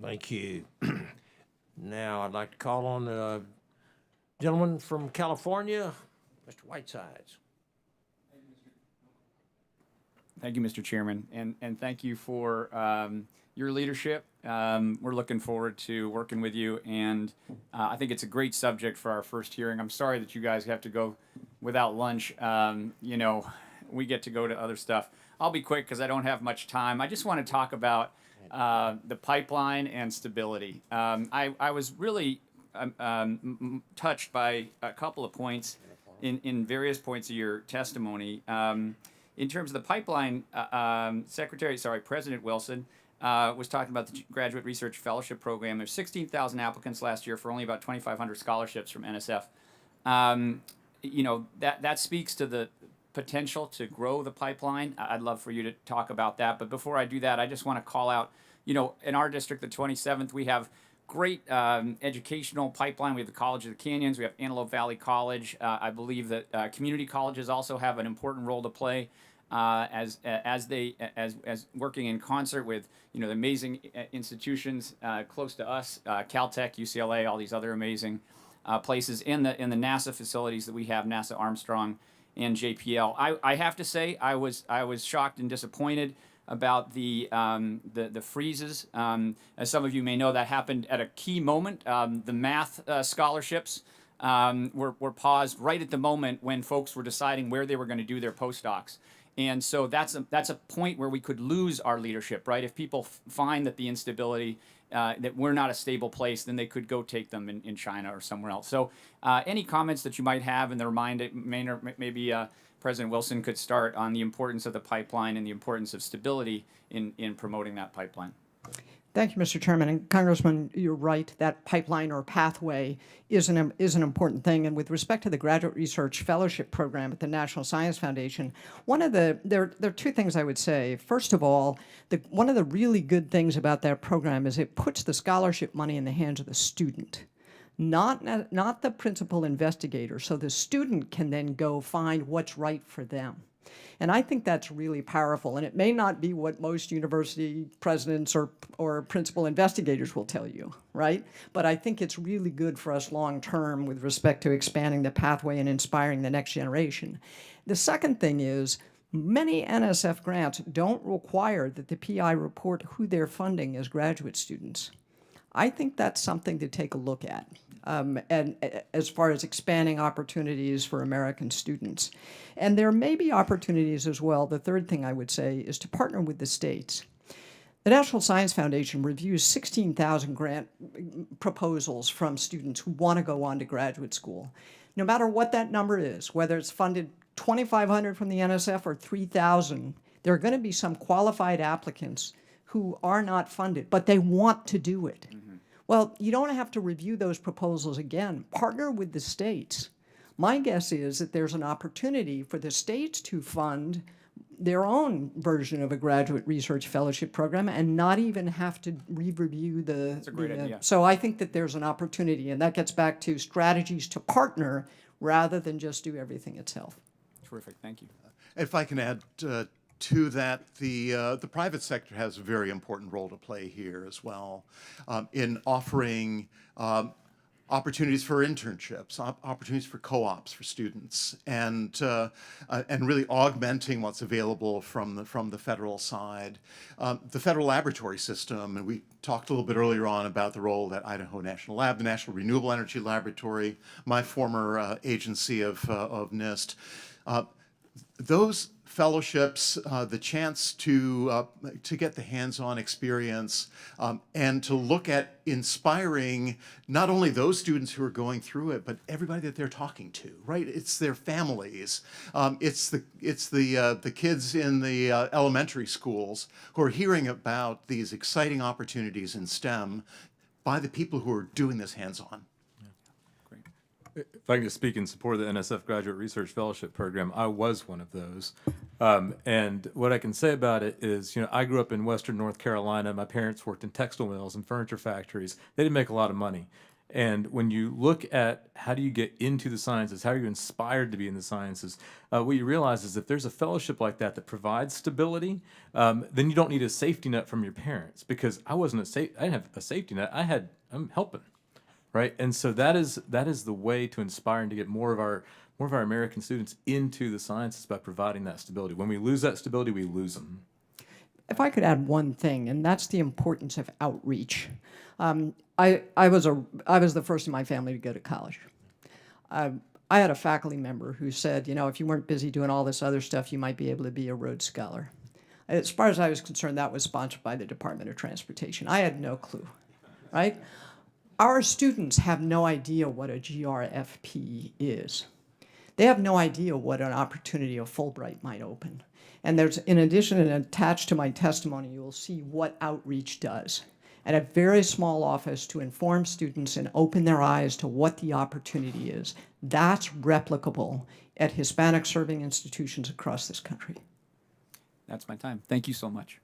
Thank you. Now I'd like to call on the gentleman from California, Mr. Whitesides. Thank you, Mr. Chairman, and thank you for your leadership. We're looking forward to working with you, and I think it's a great subject for our first hearing. I'm sorry that you guys have to go without lunch. We get to go to other stuff. I'll be quick because I don't have much time. I just want to talk about the pipeline and stability. I was really touched by a couple of points in various points of your testimony. In terms of the pipeline, President Wilson was talking about the Graduate Research Fellowship Program. There's 16,000 applicants last year for only about 2,500 scholarships from NSF. That speaks to the potential to grow the pipeline. I'd love for you to talk about that. But before I do that, I just want to call out, in our district, the 27th, we have great educational pipeline. We have the College of the Canyons. We have Antelope Valley College. I believe that community colleges also have an important role to play as working in concert with the amazing institutions close to us, Caltech, UCLA, all these other amazing places in the NASA facilities that we have, NASA Armstrong and JPL. I have to say I was shocked and disappointed about the freezes. As some of you may know, that happened at a key moment. The math scholarships were paused right at the moment when folks were deciding where they were going to do their postdocs. And so that's a point where we could lose our leadership, right? If people find that the instability, that we're not a stable place, then they could go take them in China or somewhere else. So any comments that you might have in their mind, maybe President Wilson could start on the importance of the pipeline and the importance of stability in promoting that pipeline. Thank you, Mr. Chairman. And Congressman, you're right. That pipeline or pathway is an important thing. And with respect to the Graduate Research Fellowship Program at the National Science Foundation, there are two things I would say. First of all, one of the really good things about that program is it puts the scholarship money in the hands of the student, not the principal investigator. So the student can then go find what's right for them. And I think that's really powerful. And it may not be what most university presidents or principal investigators will tell you, right? But I think it's really good for us long term with respect to expanding the pathway and inspiring the next generation. The second thing is many NSF grants don't require that the PI report who they're funding as graduate students. I think that's something to take a look at. And as far as expanding opportunities for American students. And there may be opportunities as well. The third thing I would say is to partner with the states. The National Science Foundation reviews 16,000 grant proposals from students who want to go on to graduate school. No matter what that number is, whether it's funded 2,500 from the NSF or 3,000, there are going to be some qualified applicants who are not funded, but they want to do it. Well, you don't have to review those proposals again. Partner with the states. My guess is that there's an opportunity for the states to fund their own version of a graduate research fellowship program and not even have to re-review the... That's a great idea. So I think that there's an opportunity, and that gets back to strategies to partner rather than just do everything itself. Terrific. Thank you. If I can add to that, the private sector has a very important role to play here as well in offering opportunities for internships, opportunities for co-ops for students, and really augmenting what's available from the federal side. The federal laboratory system, and we talked a little bit earlier on about the role that Idaho National Lab, the National Renewable Energy Laboratory, my former agency of NIST, those fellowships, the chance to get the hands-on experience and to look at inspiring not only those students who are going through it, but everybody that they're talking to, right? It's their families. It's the kids in the elementary schools who are hearing about these exciting opportunities in STEM by the people who are doing this hands-on. If I can just speak in support of the NSF Graduate Research Fellowship Program, I was one of those. And what I can say about it is, I grew up in Western North Carolina. My parents worked in textile mills and furniture factories. They didn't make a lot of money. And when you look at how do you get into the sciences, how are you inspired to be in the sciences, what you realize is if there's a fellowship like that that provides stability, then you don't need a safety net from your parents, because I didn't have a safety net. I'm helping, right? And so that is the way to inspire and to get more of our American students into the sciences, by providing that stability. When we lose that stability, we lose them. If I could add one thing, and that's the importance of outreach. I was the first in my family to go to college. I had a faculty member who said, if you weren't busy doing all this other stuff, you might be able to be a Rhodes Scholar. As far as I was concerned, that was sponsored by the Department of Transportation. I had no clue, right? Our students have no idea what a GRFP is. They have no idea what an opportunity of Fulbright might open. And there's, in addition, and attached to my testimony, you will see what outreach does. And a very small office to inform students and open their eyes to what the opportunity is. That's replicable at Hispanic serving institutions across this country. That's my time. Thank you so much.